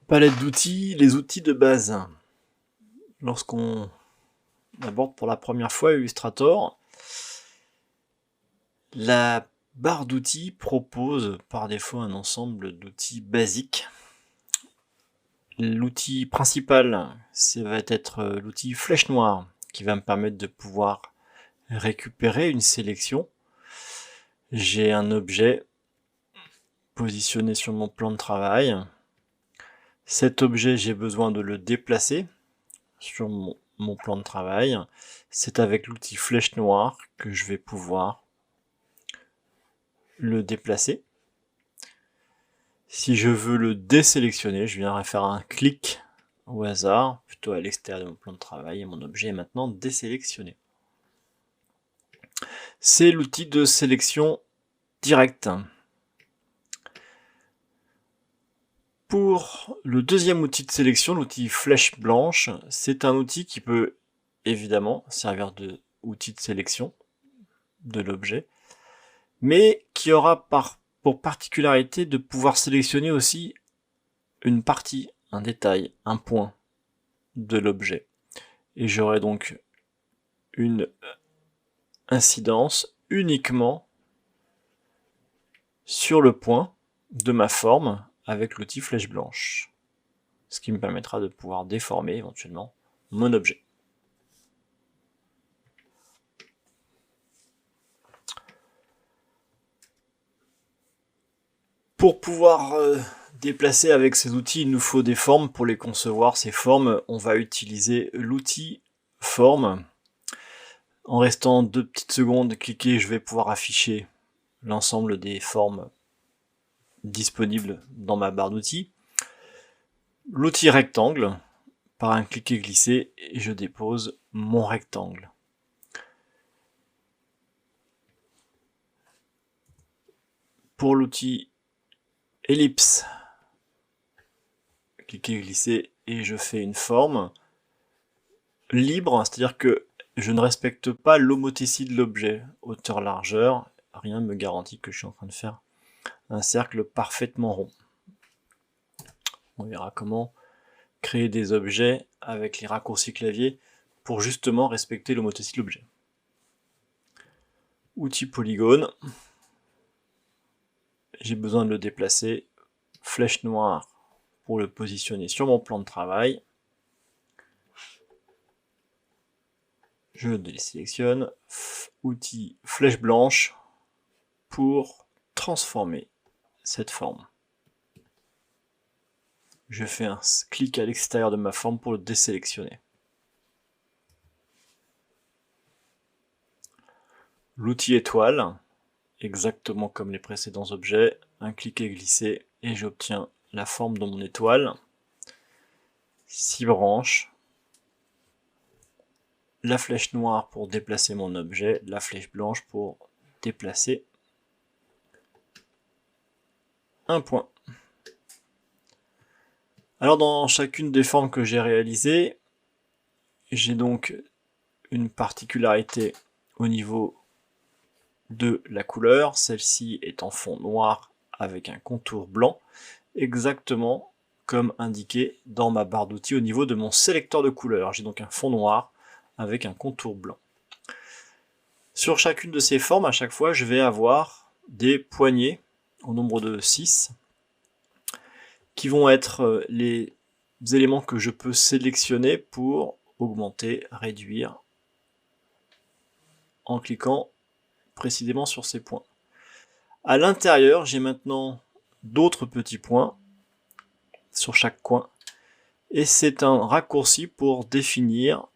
Palette d'outils, les outils de base. Lorsqu'on aborde pour la première fois Illustrator, la barre d'outils propose par défaut un ensemble d'outils basiques. L'outil principal, ça va être l'outil flèche noire, qui va me permettre de pouvoir récupérer une sélection. J'ai un objet positionné sur mon plan de travail. Cet objet, j'ai besoin de le déplacer sur mon plan de travail. C'est avec l'outil flèche noire que je vais pouvoir le déplacer. Si je veux le désélectionner, je viendrai faire un clic au hasard, plutôt à l'extérieur de mon plan de travail, et mon objet est maintenant désélectionné. C'est l'outil de sélection directe. Pour le deuxième outil de sélection, l'outil flèche blanche, c'est un outil qui peut évidemment servir d'outil de sélection de l'objet, mais qui aura pour particularité de pouvoir sélectionner aussi une partie, un détail, un point de l'objet. Et j'aurai donc une incidence uniquement sur le point de ma forme avec l'outil flèche blanche, ce qui me permettra de pouvoir déformer éventuellement mon objet. Pour pouvoir déplacer avec ces outils, il nous faut des formes. Pour les concevoir, ces formes, on va utiliser l'outil forme. En restant 2 petites secondes, cliquez, je vais pouvoir afficher l'ensemble des formes disponibles dans ma barre d'outils. L'outil rectangle, par un cliquer glisser, et je dépose mon rectangle. Pour l'outil ellipse, cliquer glisser et je fais une forme libre, c'est-à-dire que je ne respecte pas l'homothétie de l'objet, hauteur-largeur, rien ne me garantit que je suis en train de faire un cercle parfaitement rond. On verra comment créer des objets avec les raccourcis clavier pour justement respecter l'homothétie de l'objet. Outil polygone, j'ai besoin de le déplacer, flèche noire pour le positionner sur mon plan de travail. Je le désélectionne, outil flèche blanche pour transformer cette forme. Je fais un clic à l'extérieur de ma forme pour le désélectionner. L'outil étoile, exactement comme les précédents objets, un clic et glisser et j'obtiens la forme de mon étoile. 6 branches, la flèche noire pour déplacer mon objet, la flèche blanche pour déplacer un point. Alors dans chacune des formes que j'ai réalisées, j'ai donc une particularité au niveau de la couleur. Celle-ci est en fond noir avec un contour blanc, exactement comme indiqué dans ma barre d'outils au niveau de mon sélecteur de couleurs. J'ai donc un fond noir avec un contour blanc. Sur chacune de ces formes, à chaque fois, je vais avoir des poignées au nombre de 6 qui vont être les éléments que je peux sélectionner pour augmenter, réduire en cliquant précisément sur ces points. À l'intérieur, j'ai maintenant d'autres petits points sur chaque coin et c'est un raccourci pour définir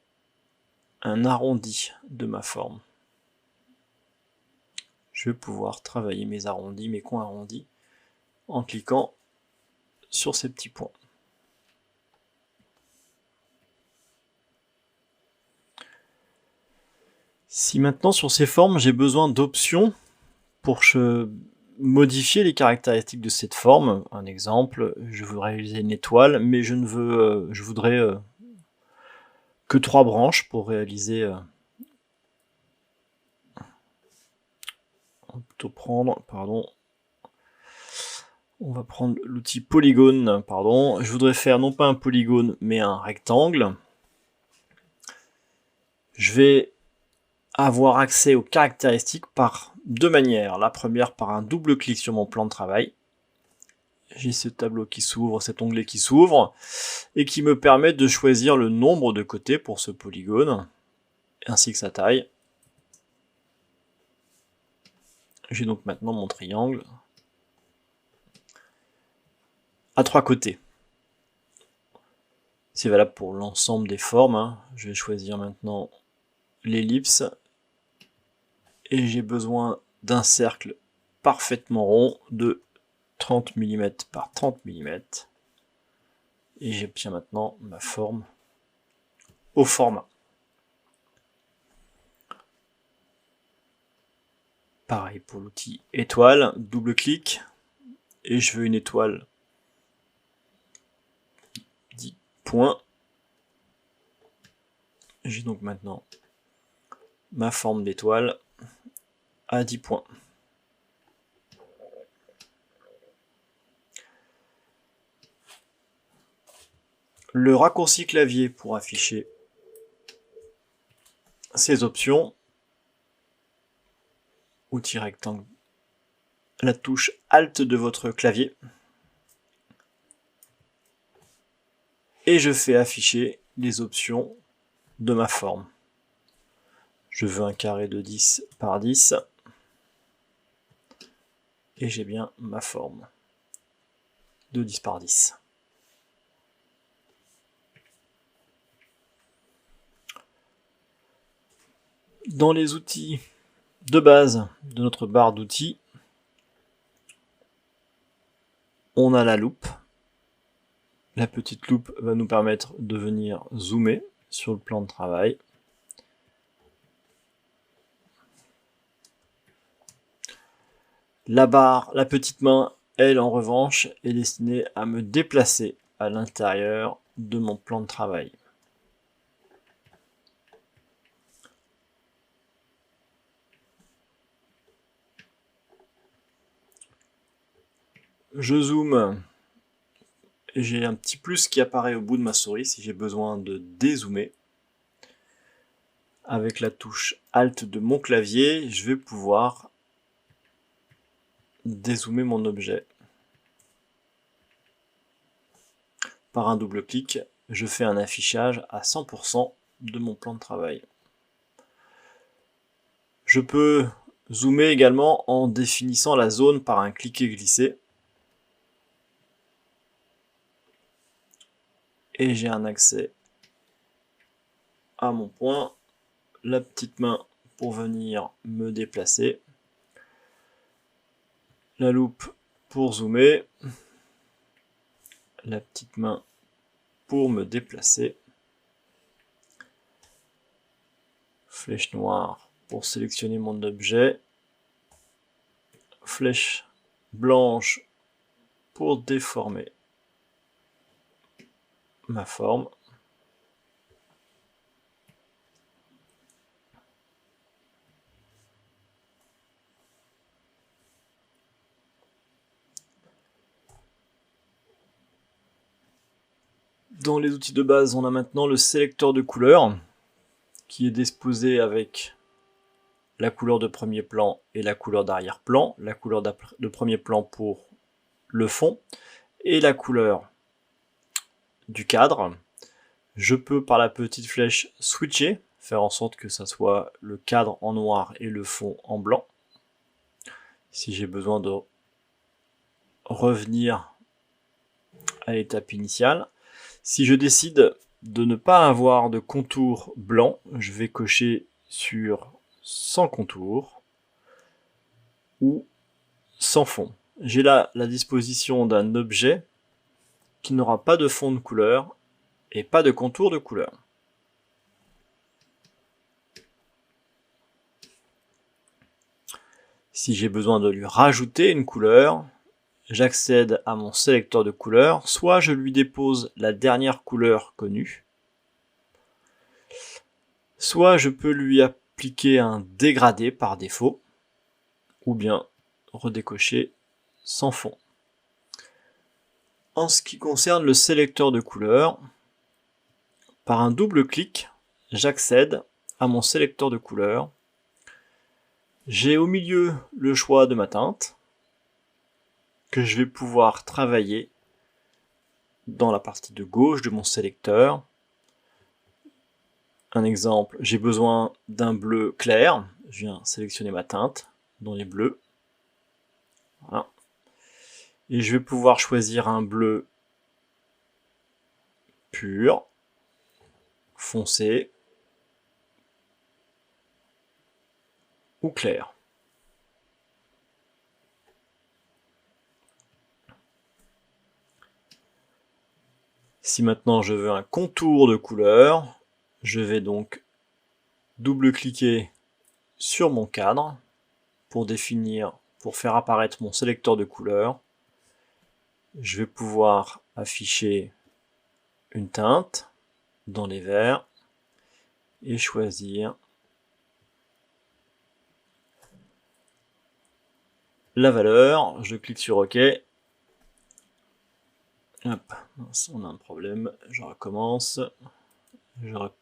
un arrondi de ma forme. Je vais pouvoir travailler mes arrondis, mes coins arrondis en cliquant sur ces petits points. Si maintenant sur ces formes j'ai besoin d'options pour modifier les caractéristiques de cette forme, un exemple, je voudrais réaliser une étoile, mais je voudrais que 3 branches pour réaliser. On va plutôt prendre, pardon, On va prendre l'outil polygone, pardon. Je voudrais faire non pas un polygone, mais un rectangle. Je vais avoir accès aux caractéristiques par deux manières. La première, par un double clic sur mon plan de travail. J'ai ce tableau qui s'ouvre, cet onglet qui s'ouvre, et qui me permet de choisir le nombre de côtés pour ce polygone, ainsi que sa taille. J'ai donc maintenant mon triangle à 3 côtés. C'est valable pour l'ensemble des formes. Je vais choisir maintenant l'ellipse. Et j'ai besoin d'un cercle parfaitement rond de 30 mm par 30 mm. Et j'obtiens maintenant ma forme au format. Pareil pour l'outil étoile, double clic. Et je veux une étoile 10 points. J'ai donc maintenant ma forme d'étoile à 10 points. Le raccourci clavier pour afficher ces options. Outil rectangle, la touche Alt de votre clavier. Et je fais afficher les options de ma forme. Je veux un carré de 10 par 10. Et j'ai bien ma forme de 10 par 10. Dans les outils de base de notre barre d'outils, on a la loupe. La petite loupe va nous permettre de venir zoomer sur le plan de travail. La barre, la petite main, elle en revanche, est destinée à me déplacer à l'intérieur de mon plan de travail. Je zoome, et j'ai un petit plus qui apparaît au bout de ma souris si j'ai besoin de dézoomer. Avec la touche Alt de mon clavier, je vais pouvoir dézoomer mon objet. Par un double clic, je fais un affichage à 100% de mon plan de travail. Je peux zoomer également en définissant la zone par un cliquer-glisser. Et j'ai un accès à mon point. La petite main pour venir me déplacer. La loupe pour zoomer. La petite main pour me déplacer. Flèche noire pour sélectionner mon objet. Flèche blanche pour déformer ma forme. Dans les outils de base, on a maintenant le sélecteur de couleurs qui est disposé avec la couleur de premier plan et la couleur d'arrière-plan, la couleur de premier plan pour le fond et la couleur du cadre. Je peux par la petite flèche switcher, faire en sorte que ça soit le cadre en noir et le fond en blanc. Si j'ai besoin de revenir à l'étape initiale. Si je décide de ne pas avoir de contour blanc, je vais cocher sur sans contour ou sans fond. J'ai là la disposition d'un objet qui n'aura pas de fond de couleur et pas de contour de couleur. Si j'ai besoin de lui rajouter une couleur, j'accède à mon sélecteur de couleurs, soit je lui dépose la dernière couleur connue, soit je peux lui appliquer un dégradé par défaut, ou bien redécocher sans fond. En ce qui concerne le sélecteur de couleurs, par un double clic, j'accède à mon sélecteur de couleurs. J'ai au milieu le choix de ma teinte que je vais pouvoir travailler dans la partie de gauche de mon sélecteur. Un exemple, j'ai besoin d'un bleu clair. Je viens sélectionner ma teinte dans les bleus. Voilà. Et je vais pouvoir choisir un bleu pur, foncé ou clair. Si maintenant je veux un contour de couleur, je vais donc double-cliquer sur mon cadre pour faire apparaître mon sélecteur de couleurs. Je vais pouvoir afficher une teinte dans les verts et choisir la valeur. Je clique sur OK. Hop, on a un problème. Je recommence. La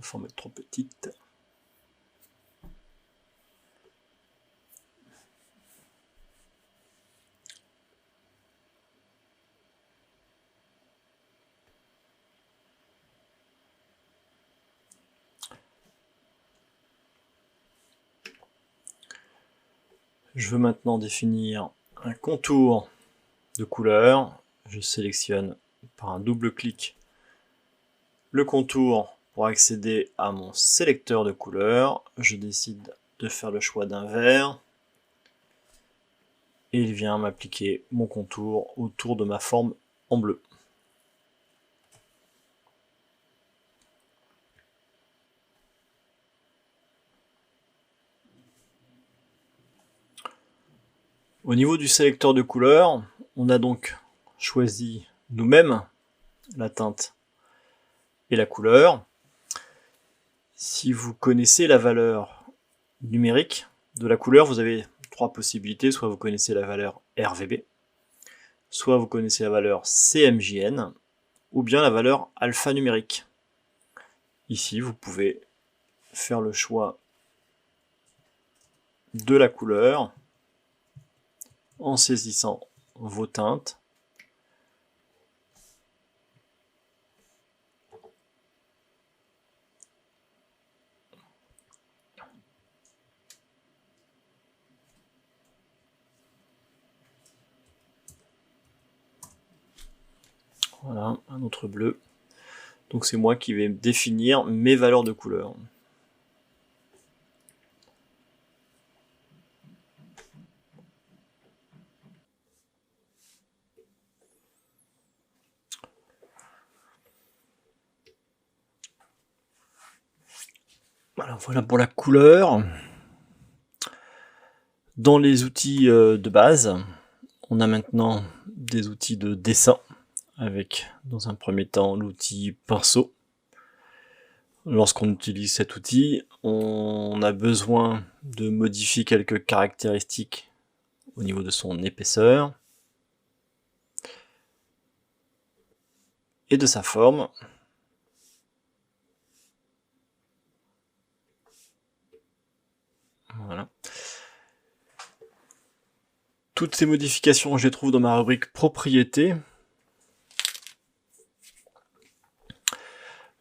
forme est trop petite. Je veux maintenant définir un contour de couleur. Je sélectionne par un double clic le contour pour accéder à mon sélecteur de couleurs. Je décide de faire le choix d'un vert. Et il vient m'appliquer mon contour autour de ma forme en bleu. Au niveau du sélecteur de couleurs, on a donc choisi nous-mêmes la teinte et la couleur. Si vous connaissez la valeur numérique de la couleur, vous avez trois possibilités. Soit vous connaissez la valeur RVB, soit vous connaissez la valeur CMJN, ou bien la valeur alphanumérique. Ici, vous pouvez faire le choix de la couleur en saisissant vos teintes. Voilà, un autre bleu. Donc c'est moi qui vais définir mes valeurs de couleur. Voilà pour la couleur. Dans les outils de base, on a maintenant des outils de dessin avec, dans un premier temps, l'outil pinceau. Lorsqu'on utilise cet outil, on a besoin de modifier quelques caractéristiques au niveau de son épaisseur et de sa forme. Voilà. Toutes ces modifications, je les trouve dans ma rubrique propriétés.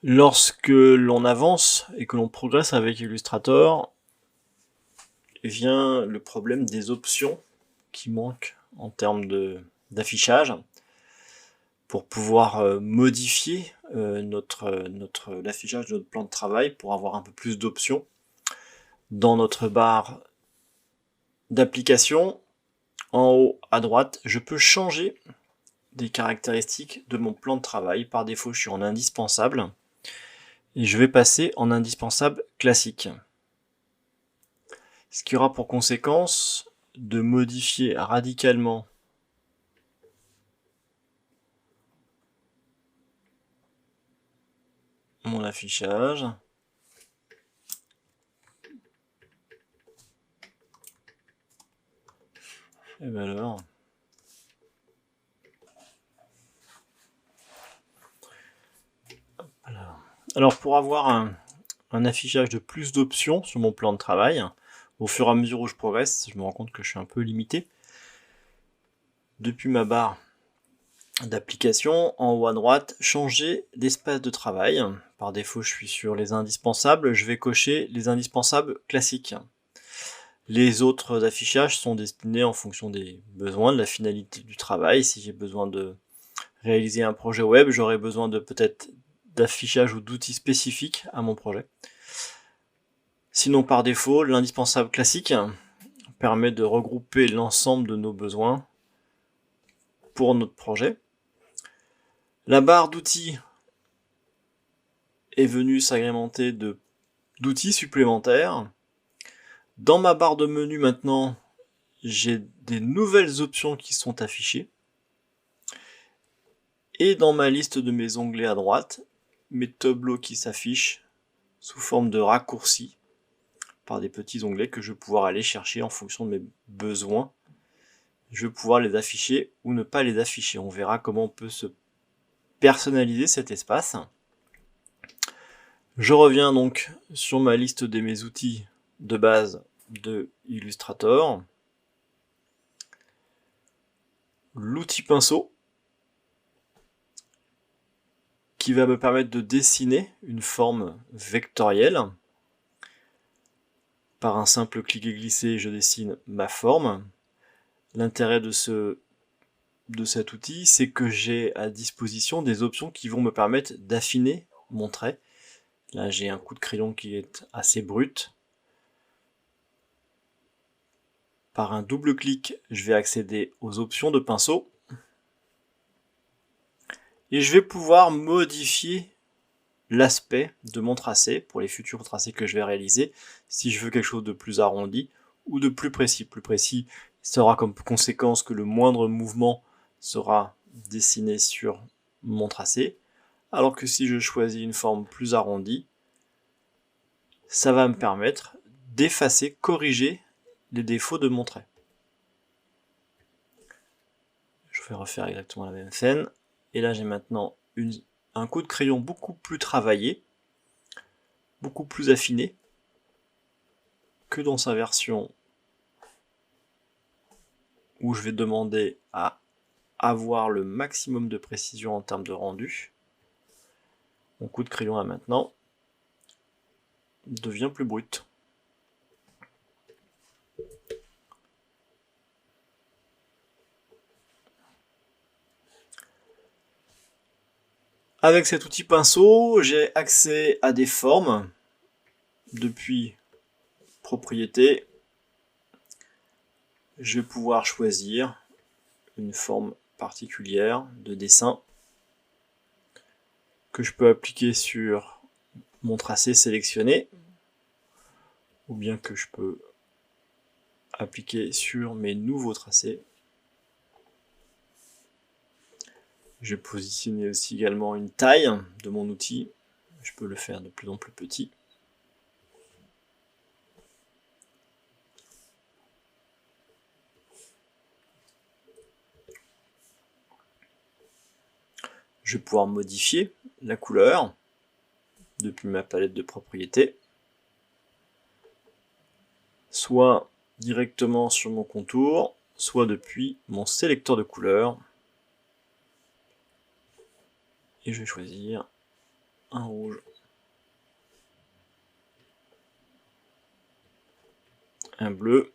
Lorsque l'on avance et que l'on progresse avec Illustrator, vient le problème des options qui manquent en termes d'affichage pour pouvoir modifier l'affichage de notre plan de travail pour avoir un peu plus d'options. Dans notre barre d'application, en haut à droite, je peux changer des caractéristiques de mon plan de travail. Par défaut, je suis en indispensable et je vais passer en indispensable classique. Ce qui aura pour conséquence de modifier radicalement mon affichage. Et bien alors, Alors pour avoir un affichage de plus d'options sur mon plan de travail, au fur et à mesure où je progresse, je me rends compte que je suis un peu limité. Depuis ma barre d'application, en haut à droite, changer d'espace de travail. Par défaut, je suis sur les indispensables, je vais cocher les indispensables classiques. Les autres affichages sont destinés en fonction des besoins, de la finalité du travail. Si j'ai besoin de réaliser un projet web, j'aurai besoin de peut-être d'affichage ou d'outils spécifiques à mon projet. Sinon, par défaut, l'indispensable classique permet de regrouper l'ensemble de nos besoins pour notre projet. La barre d'outils est venue s'agrémenter d'outils supplémentaires. Dans ma barre de menu maintenant, j'ai des nouvelles options qui sont affichées. Et dans ma liste de mes onglets à droite, mes tableaux qui s'affichent sous forme de raccourcis par des petits onglets que je vais pouvoir aller chercher en fonction de mes besoins. Je vais pouvoir les afficher ou ne pas les afficher. On verra comment on peut se personnaliser cet espace. Je reviens donc sur ma liste de mes outils de base de Illustrator. L'outil pinceau qui va me permettre de dessiner une forme vectorielle. Par un simple clic et glisser, je dessine ma forme. L'intérêt de cet outil, c'est que j'ai à disposition des options qui vont me permettre d'affiner mon trait. Là, j'ai un coup de crayon qui est assez brut. Par un double clic, je vais accéder aux options de pinceau. Et je vais pouvoir modifier l'aspect de mon tracé pour les futurs tracés que je vais réaliser, si je veux quelque chose de plus arrondi ou de plus précis. Plus précis sera comme conséquence que le moindre mouvement sera dessiné sur mon tracé, alors que si je choisis une forme plus arrondie, ça va me permettre d'effacer, corriger les défauts de mon trait. Je vais refaire exactement la même scène, et là j'ai maintenant un coup de crayon beaucoup plus travaillé, beaucoup plus affiné que dans sa version où je vais demander à avoir le maximum de précision en termes de rendu. Mon coup de crayon là maintenant devient plus brut. Avec cet outil pinceau, j'ai accès à des formes depuis propriété. Je vais pouvoir choisir une forme particulière de dessin que je peux appliquer sur mon tracé sélectionné, ou bien que je peux appliquer sur mes nouveaux tracés. Je vais positionner aussi également une taille de mon outil. Je peux le faire de plus en plus petit. Je vais pouvoir modifier la couleur depuis ma palette de propriétés, soit directement sur mon contour, soit depuis mon sélecteur de couleurs. Et je vais choisir un rouge, un bleu,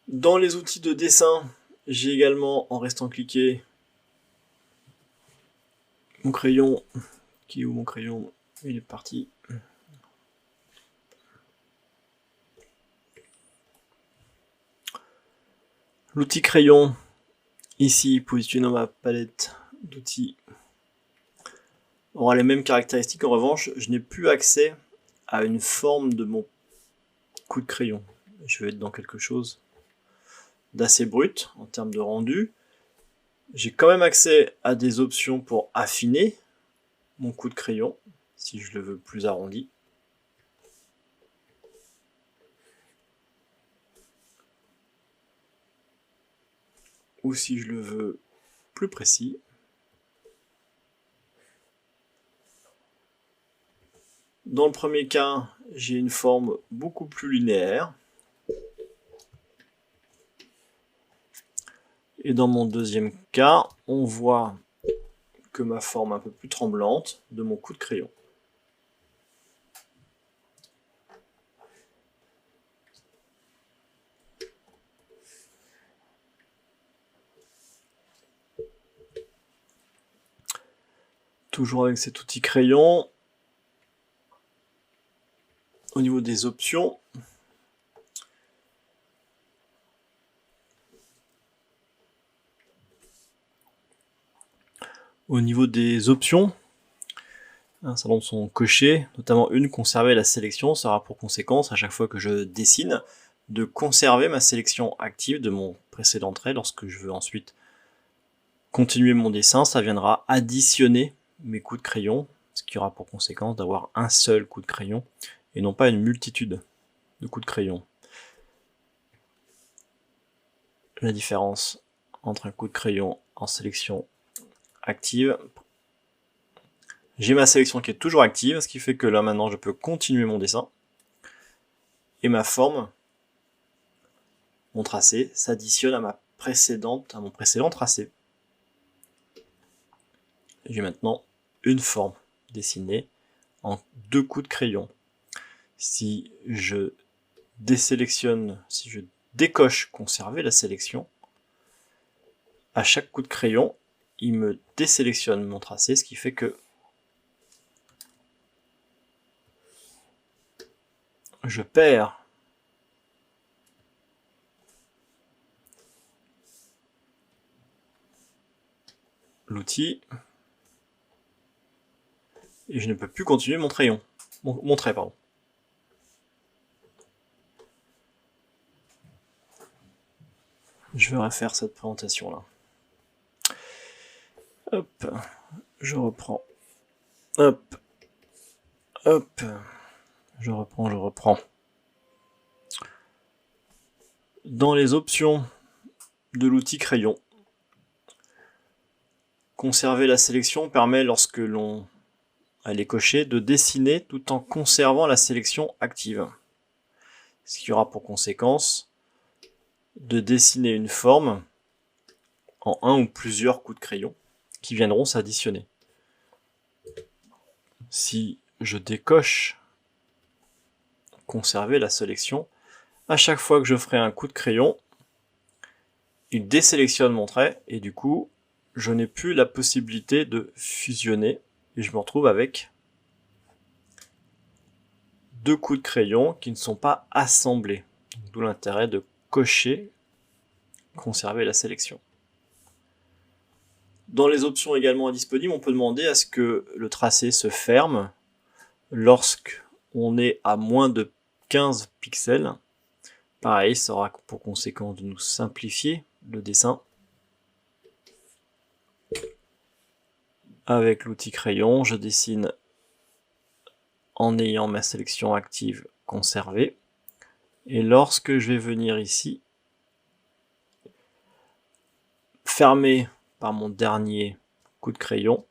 dans les outils de dessin, j'ai également, en restant cliqué, mon crayon. Qui est où mon crayon? Il est parti. L'outil crayon, ici positionné dans ma palette d'outils, aura les mêmes caractéristiques. En revanche, je n'ai plus accès à une forme de mon coup de crayon. Je vais être dans quelque chose d'assez brut en termes de rendu. J'ai quand même accès à des options pour affiner mon coup de crayon, si je le veux plus arrondi. ou si je le veux plus précis, dans le premier cas, j'ai une forme beaucoup plus linéaire. Et dans mon deuxième cas, on voit que ma forme un peu plus tremblante de mon coup de crayon. Toujours avec cet outil crayon. Au niveau des options, un certain nombre sont cochées, notamment une, conserver la sélection. Ça aura pour conséquence, à chaque fois que je dessine, de conserver ma sélection active de mon précédent trait. Lorsque je veux ensuite continuer mon dessin, ça viendra additionner mes coups de crayon, ce qui aura pour conséquence d'avoir un seul coup de crayon et non pas une multitude de coups de crayon. La différence entre un coup de crayon en sélection active, j'ai ma sélection qui est toujours active, ce qui fait que là maintenant je peux continuer mon dessin et ma forme, mon tracé, s'additionne à mon précédent tracé. J'ai maintenant une forme dessinée en 2 coups de crayon. Si je désélectionne, si je décoche conserver la sélection, à chaque coup de crayon, il me désélectionne mon tracé, ce qui fait que je perds l'outil et je ne peux plus continuer mon trait. Je vais refaire cette présentation là. Hop, je reprends. Hop, hop, je reprends. Dans les options de l'outil crayon, conserver la sélection permet, lorsque l'on est coché, de dessiner tout en conservant la sélection active. Ce qui aura pour conséquence de dessiner une forme en un ou plusieurs coups de crayon qui viendront s'additionner. Si je décoche conserver la sélection, à chaque fois que je ferai un coup de crayon, il désélectionne mon trait et du coup, je n'ai plus la possibilité de fusionner et je me retrouve avec 2 coups de crayon qui ne sont pas assemblés. D'où l'intérêt de cocher, conserver la sélection. Dans les options également disponibles, on peut demander à ce que le tracé se ferme lorsqu'on est à moins de 15 pixels. Pareil, ça aura pour conséquence de nous simplifier le dessin. Avec l'outil crayon, je dessine en ayant ma sélection active conservée. Et lorsque je vais venir ici, fermer par mon dernier coup de crayon,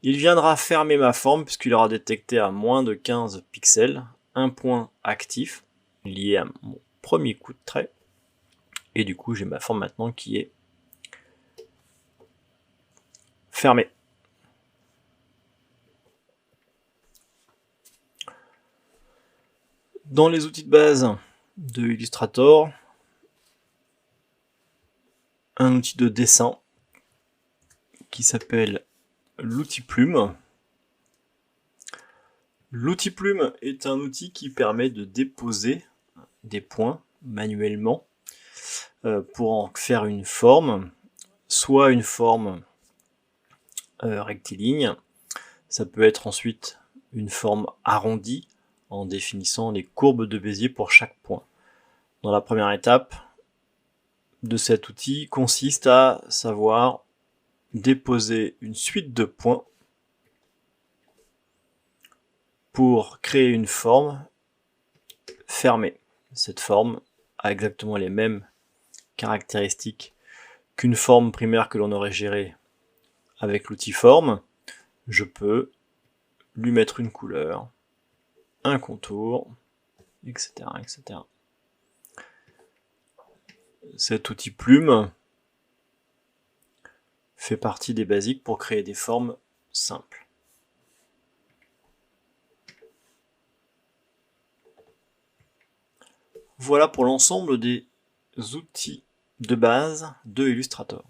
il viendra fermer ma forme puisqu'il aura détecté à moins de 15 pixels un point actif lié à mon premier coup de trait. Et du coup, j'ai ma forme maintenant qui est fermée. Dans les outils de base de Illustrator, un outil de dessin qui s'appelle l'outil plume. L'outil plume est un outil qui permet de déposer des points manuellement pour en faire une forme, soit une forme rectiligne, ça peut être ensuite une forme arrondie en définissant les courbes de Bézier pour chaque point. Dans la première étape de cet outil consiste à savoir déposer une suite de points pour créer une forme fermée. Cette forme a exactement les mêmes caractéristiques qu'une forme primaire que l'on aurait gérée avec l'outil forme, je peux lui mettre une couleur, un contour, etc., etc. Cet outil plume fait partie des basiques pour créer des formes simples. Voilà pour l'ensemble des outils de base de Illustrator.